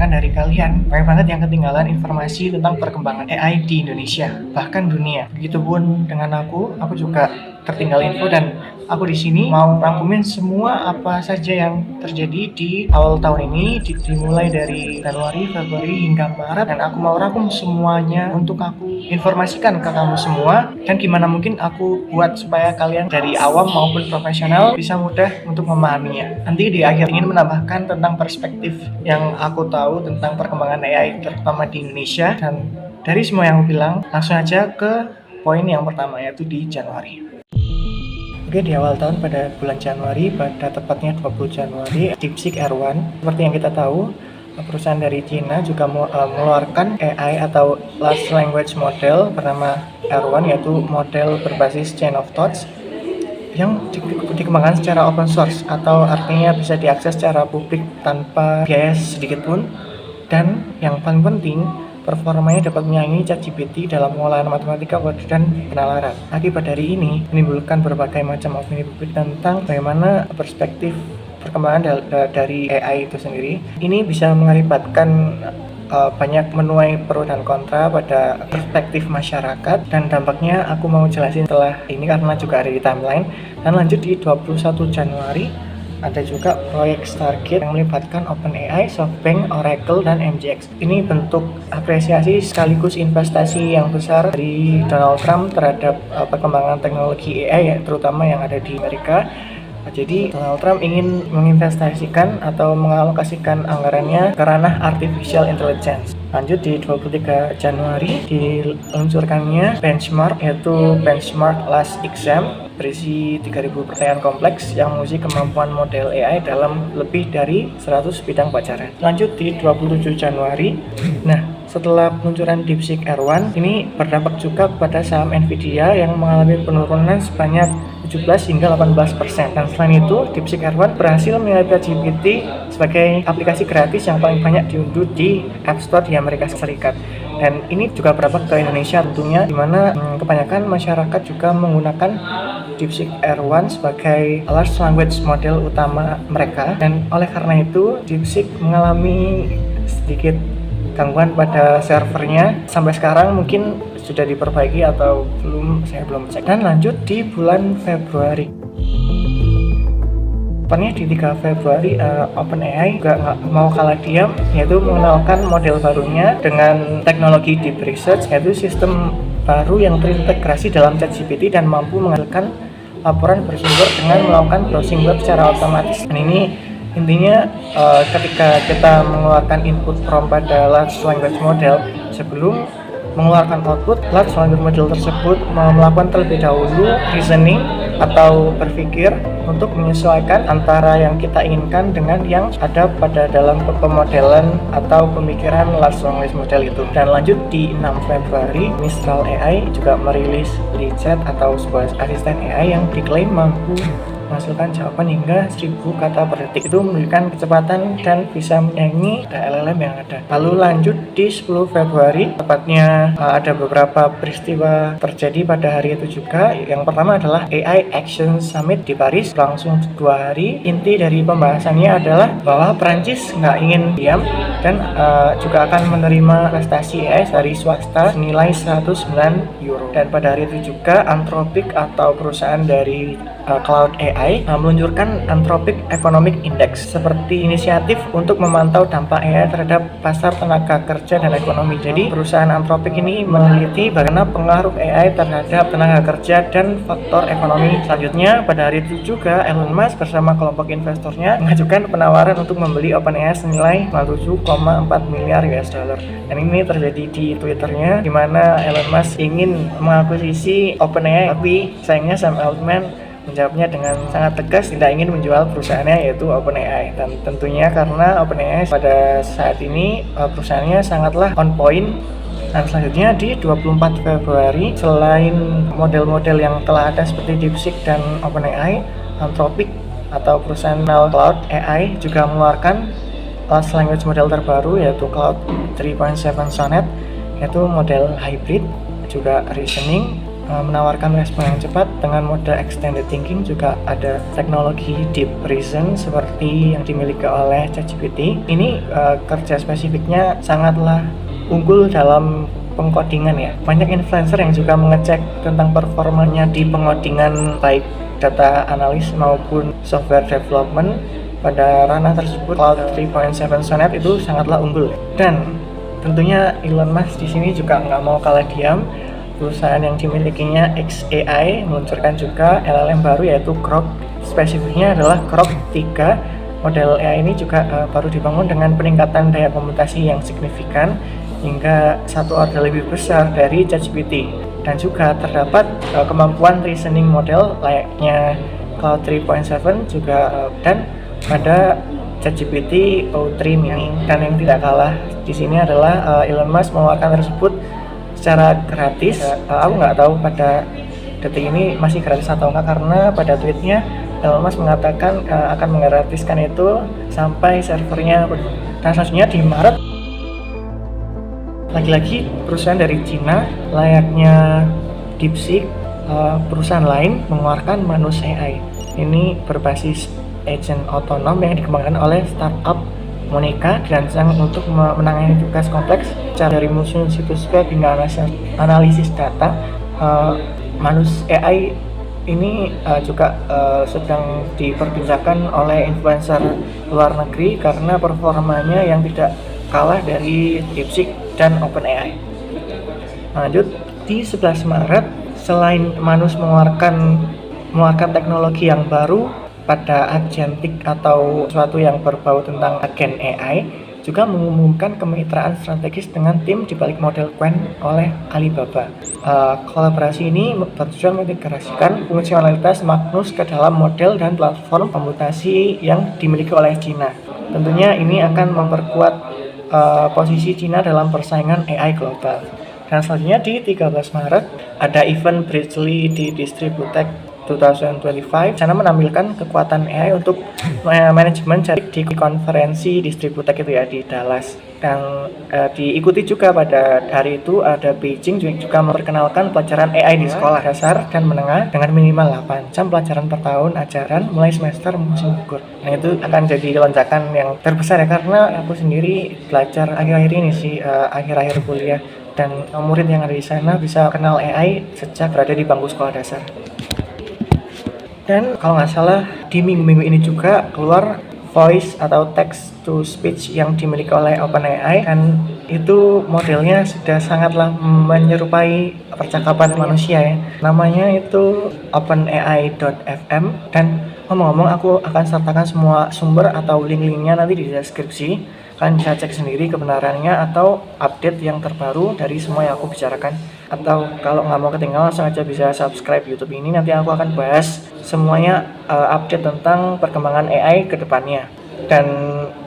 kebanyakan dari kalian banyak banget yang ketinggalan informasi tentang perkembangan AI di Indonesia, bahkan dunia. Begitupun dengan aku juga tertinggal info, dan aku di sini mau rangkumin semua apa saja yang terjadi di awal tahun ini, dimulai dari Januari, Februari hingga Maret, dan aku mau rangkum semuanya untuk aku informasikan ke kamu semua, dan gimana mungkin aku buat supaya kalian dari awam maupun profesional bisa mudah untuk memahaminya. Nanti di akhir ingin menambahkan tentang perspektif yang aku tahu tentang perkembangan AI terutama di Indonesia. Dan dari semua yang aku bilang, langsung aja ke poin yang pertama, yaitu di Januari. Oke, di awal tahun pada bulan Januari, pada tepatnya 20 Januari, DeepSeek R1, seperti yang kita tahu, perusahaan dari China juga mengeluarkan AI atau Large Language Model bernama R1, yaitu model berbasis Chain of Thoughts yang dikembangkan secara open source, atau artinya bisa diakses secara publik tanpa biaya sedikit pun. Dan yang paling penting, performanya dapat menyaingi ChatGPT dalam pengolahan matematika dan penalaran. Akibat dari ini menimbulkan berbagai macam opini publik tentang bagaimana perspektif perkembangan dari AI itu sendiri. Ini bisa mengakibatkan banyak menuai pro dan kontra pada perspektif masyarakat, dan dampaknya aku mau jelasin setelah ini karena juga ada di timeline. Dan lanjut di 21 Januari ada juga proyek Stargate yang melibatkan OpenAI, SoftBank, Oracle, dan MGX. Ini bentuk apresiasi sekaligus investasi yang besar dari Donald Trump terhadap perkembangan teknologi AI, terutama yang ada di Amerika. Jadi Donald Trump ingin menginvestasikan atau mengalokasikan anggarannya ke ranah artificial intelligence. Lanjut di 23 Januari diluncurkannya benchmark, yaitu benchmark last exam, berisi 3000 pertanyaan kompleks yang menguji kemampuan model AI dalam lebih dari 100 bidang pelajaran. Lanjut di 27 Januari. Nah, setelah peluncuran DeepSeek R1, ini berdampak juga kepada saham Nvidia yang mengalami penurunan sebanyak 17 hingga 18%. Dan selain itu, DeepSeek R1 berhasil menyalip GPT sebagai aplikasi gratis yang paling banyak diunduh di App Store di Amerika Serikat. Dan ini juga berdampak ke Indonesia tentunya, di mana kebanyakan masyarakat juga menggunakan DeepSeek R1 sebagai large language model utama mereka. Dan oleh karena itu, DeepSeek mengalami sedikit gangguan pada servernya. Sampai sekarang mungkin sudah diperbaiki atau belum, saya belum cek. Dan lanjut di bulan Februari. Tepatnya di 3 Februari, OpenAI juga nggak mau kalah diam, yaitu mengenalkan model barunya dengan teknologi Deep Research, yaitu sistem baru yang terintegrasi dalam ChatGPT dan mampu menghasilkan laporan bersumber dengan melakukan browsing web secara otomatis. Dan ini intinya ketika kita mengeluarkan input prompt pada large language model, sebelum mengeluarkan output, large language model tersebut melakukan terlebih dahulu reasoning atau berpikir untuk menyesuaikan antara yang kita inginkan dengan yang ada pada dalam pemodelan atau pemikiran large language model itu. Dan lanjut di 6 Februari, Mistral AI juga merilis Chat atau sebuah asisten AI yang diklaim mampu menghasilkan jawaban hingga 1000 kata per detik. Itu memberikan kecepatan dan bisa menyaingi LLM yang ada. Lalu lanjut di 10 Februari, tepatnya ada beberapa peristiwa terjadi pada hari itu juga. Yang pertama adalah AI Action Summit di Paris, berlangsung 2 hari. Inti dari pembahasannya adalah bahwa Perancis nggak ingin diam dan juga akan menerima investasi AI dari swasta senilai 109 euro. Dan pada hari itu juga Anthropic atau perusahaan dari Cloud AI meluncurkan Anthropic Economic Index seperti inisiatif untuk memantau dampak AI terhadap pasar tenaga kerja dan ekonomi. Jadi perusahaan Anthropic ini meneliti bagaimana pengaruh AI terhadap tenaga kerja dan faktor ekonomi. Selanjutnya pada hari itu juga Elon Musk bersama kelompok investornya mengajukan penawaran untuk membeli OpenAI senilai 57,4 miliar US dollar. Dan ini terjadi di Twitternya, di mana Elon Musk ingin mengakuisisi OpenAI, tapi sayangnya Sam Altman menjawabnya dengan sangat tegas tidak ingin menjual perusahaannya, yaitu OpenAI. Dan tentunya karena OpenAI pada saat ini perusahaannya sangatlah on point. Dan selanjutnya di 24 Februari, selain model-model yang telah ada seperti DeepSeek dan OpenAI, Anthropic atau perusahaan Cloud AI juga mengeluarkan large language model terbaru, yaitu Cloud 3.7 Sonnet, yaitu model hybrid, juga reasoning, menawarkan respon yang cepat dengan mode extended thinking. Juga ada teknologi deep reason seperti yang dimiliki oleh ChatGPT. Ini kerja spesifiknya sangatlah unggul dalam pengkodingan ya. Banyak influencer yang juga mengecek tentang performanya di pengodingan baik data analis maupun software development. Pada ranah tersebut Cloud 3.7 Sonnet itu sangatlah unggul. Dan tentunya Elon Musk di sini juga nggak mau kalah diam. Perusahaan yang dimilikinya xAI meluncurkan juga LLM baru yaitu Grok. Spesifiknya adalah Grok 3. Model AI ini juga baru dibangun dengan peningkatan daya komputasi yang signifikan hingga 1 order lebih besar dari ChatGPT. Dan juga terdapat kemampuan reasoning model layaknya Cloud 3.7 juga dan pada ChatGPT O3 mini. Dan yang tidak kalah di sini adalah Elon Musk mengeluarkan tersebut secara gratis. Aku nggak tahu pada detik ini masih gratis atau enggak, karena pada tweetnya Elon Musk mengatakan akan menggratiskan itu sampai servernya penuh. Dan selanjutnya di Maret, lagi-lagi perusahaan dari Cina layaknya DeepSeek, perusahaan lain mengeluarkan Manus AI. Ini berbasis agent otonom yang dikembangkan oleh startup Monica, dirancang untuk menangani tugas kompleks dari museum situs web hingga analisis data. Manus AI ini juga sedang diperbincangkan oleh influencer luar negeri karena performanya yang tidak kalah dari DeepSeek dan OpenAI. Lanjut, di 11 Maret, selain Manus mengeluarkan teknologi yang baru pada agentic atau sesuatu yang berbau tentang agen AI, juga mengumumkan kemitraan strategis dengan tim di balik model Qwen oleh Alibaba. Kolaborasi ini bertujuan mengintegrasikan fungsionalitas Magnus ke dalam model dan platform komputasi yang dimiliki oleh China. Tentunya ini akan memperkuat posisi China dalam persaingan AI global. Dan selanjutnya di 13 Maret ada event Bridgely di Distributech 2025. Sana menampilkan kekuatan AI untuk manajemen jaring di konferensi Distributech itu ya di Dallas. Dan diikuti juga pada hari itu ada Beijing juga memperkenalkan pelajaran AI di sekolah dasar dan menengah dengan minimal 8 jam pelajaran per tahun ajaran mulai semester musim gugur. Nah itu akan jadi lonjakan yang terbesar ya, karena aku sendiri belajar akhir-akhir ini sih, akhir-akhir kuliah, dan murid yang ada di sana bisa kenal AI sejak berada di bangku sekolah dasar. Dan kalau nggak salah di minggu-minggu ini juga keluar voice atau text to speech yang dimiliki oleh OpenAI, dan itu modelnya sudah sangatlah menyerupai percakapan manusia ya. Namanya itu OpenAI.fm, dan ngomong-ngomong aku akan sertakan semua sumber atau link-linknya nanti di deskripsi. Kalian bisa cek sendiri kebenarannya atau update yang terbaru dari semua yang aku bicarakan. Atau kalau nggak mau ketinggalan, langsung aja bisa subscribe YouTube ini. Nanti aku akan bahas semuanya, update tentang perkembangan AI ke depannya. Dan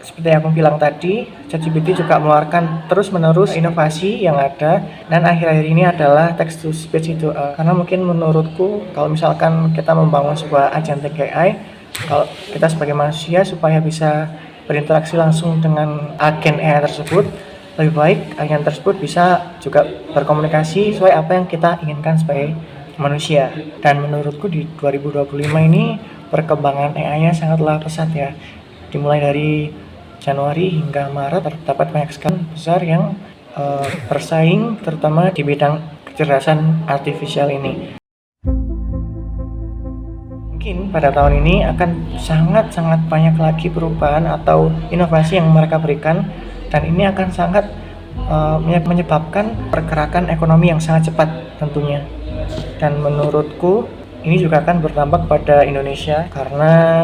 seperti yang aku bilang tadi, ChatGPT juga mengeluarkan terus-menerus inovasi yang ada, dan akhir-akhir ini adalah text to speech itu. Karena mungkin menurutku kalau misalkan kita membangun sebuah agentic AI, kalau kita sebagai manusia supaya bisa berinteraksi langsung dengan agen AI tersebut, lebih baik agen tersebut bisa juga berkomunikasi sesuai apa yang kita inginkan sebagai manusia. Dan menurutku di 2025 ini perkembangan AI-nya sangatlah pesat ya. Dimulai dari Januari hingga Maret terdapat banyak sekali besar yang bersaing terutama di bidang kecerdasan artifisial ini. Mungkin pada tahun ini akan sangat-sangat banyak lagi perubahan atau inovasi yang mereka berikan, dan ini akan sangat menyebabkan pergerakan ekonomi yang sangat cepat tentunya. Dan menurutku ini juga akan berdampak pada Indonesia, karena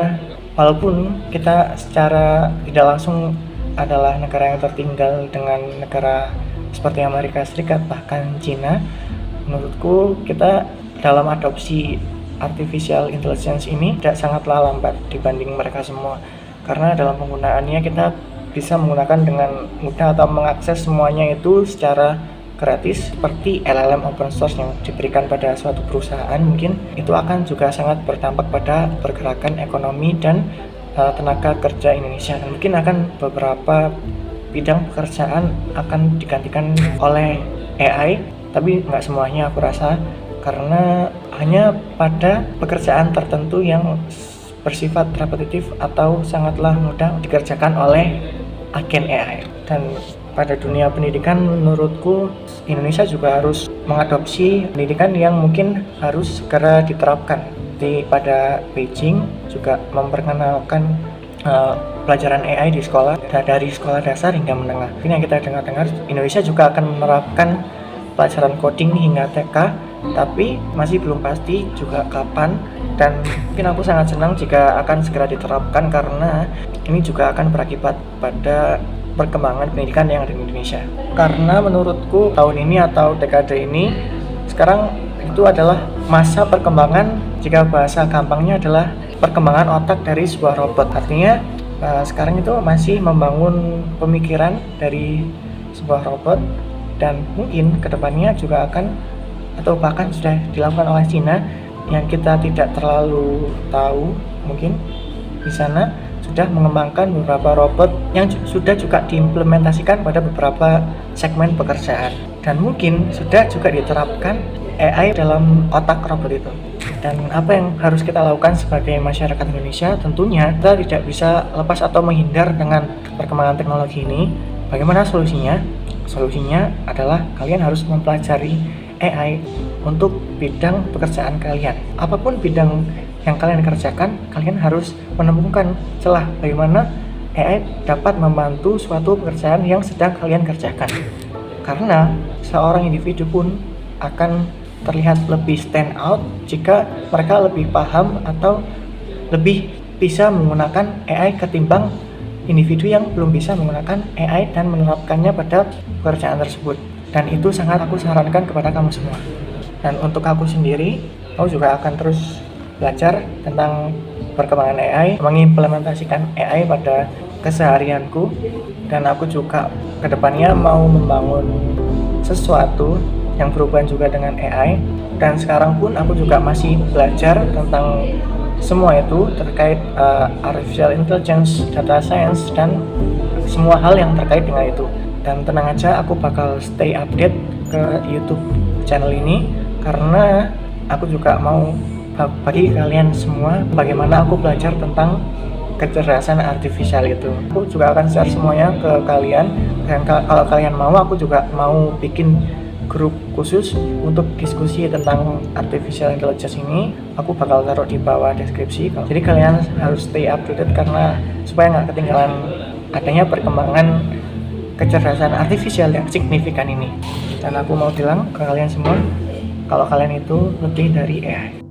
walaupun kita secara tidak langsung adalah negara yang tertinggal dengan negara seperti Amerika Serikat bahkan Cina, menurutku kita dalam adopsi artificial intelligence ini tidak sangatlah lambat dibanding mereka semua, karena dalam penggunaannya kita bisa menggunakan dengan mudah atau mengakses semuanya itu secara gratis seperti LLM open source yang diberikan pada suatu perusahaan. Mungkin itu akan juga sangat berdampak pada pergerakan ekonomi dan tenaga kerja Indonesia, dan mungkin akan beberapa bidang pekerjaan akan digantikan oleh AI, tapi nggak semuanya aku rasa. karena hanya pada pekerjaan tertentu yang bersifat repetitif atau sangatlah mudah dikerjakan oleh agen AI. Dan pada dunia pendidikan menurutku Indonesia juga harus mengadopsi pendidikan yang mungkin harus segera diterapkan. Pada Beijing juga memperkenalkan pelajaran AI di sekolah, dari sekolah dasar hingga menengah. Ini yang kita dengar-dengar, Indonesia juga akan menerapkan pelajaran coding hingga TK, tapi masih belum pasti juga kapan. Dan mungkin aku sangat senang jika akan segera diterapkan, karena ini juga akan berakibat pada perkembangan pendidikan yang ada di Indonesia. Karena menurutku tahun ini atau dekade ini sekarang itu adalah masa perkembangan, jika bahasa gampangnya adalah perkembangan otak dari sebuah robot. Artinya sekarang itu masih membangun pemikiran dari sebuah robot, dan mungkin kedepannya juga akan atau bahkan sudah dilakukan oleh Cina yang kita tidak terlalu tahu. Mungkin di sana sudah mengembangkan beberapa robot yang sudah juga diimplementasikan pada beberapa segmen pekerjaan, dan mungkin sudah juga diterapkan AI dalam otak robot itu. Dan apa yang harus kita lakukan sebagai masyarakat Indonesia? Tentunya kita tidak bisa lepas atau menghindar dengan perkembangan teknologi ini. Bagaimana solusinya? Solusinya adalah kalian harus mempelajari AI untuk bidang pekerjaan kalian. Apapun bidang yang kalian kerjakan, kalian harus menemukan celah bagaimana AI dapat membantu suatu pekerjaan yang sedang kalian kerjakan. Karena seorang individu pun akan terlihat lebih stand out jika mereka lebih paham atau lebih bisa menggunakan AI ketimbang individu yang belum bisa menggunakan AI dan menerapkannya pada pekerjaan tersebut. Dan itu sangat aku sarankan kepada kamu semua. Dan untuk aku sendiri, aku juga akan terus belajar tentang perkembangan AI, mengimplementasikan AI pada keseharianku, dan aku juga kedepannya mau membangun sesuatu yang berhubungan juga dengan AI. Dan sekarang pun aku juga masih belajar tentang semua itu terkait artificial intelligence, data science, dan semua hal yang terkait dengan itu. Dan tenang aja, aku bakal stay update ke YouTube channel ini, karena aku juga mau bagi kalian semua bagaimana aku belajar tentang kecerdasan artifisial itu. Aku juga akan share semuanya ke kalian, dan kalau kalian mau, aku juga mau bikin grup khusus untuk diskusi tentang artificial intelligence ini. Aku bakal taruh di bawah deskripsi. Jadi kalian harus stay updated, karena supaya nggak ketinggalan adanya perkembangan kecerdasan artifisial yang signifikan ini. Dan aku mau bilang ke kalian semua, kalau kalian itu lebih dari AI.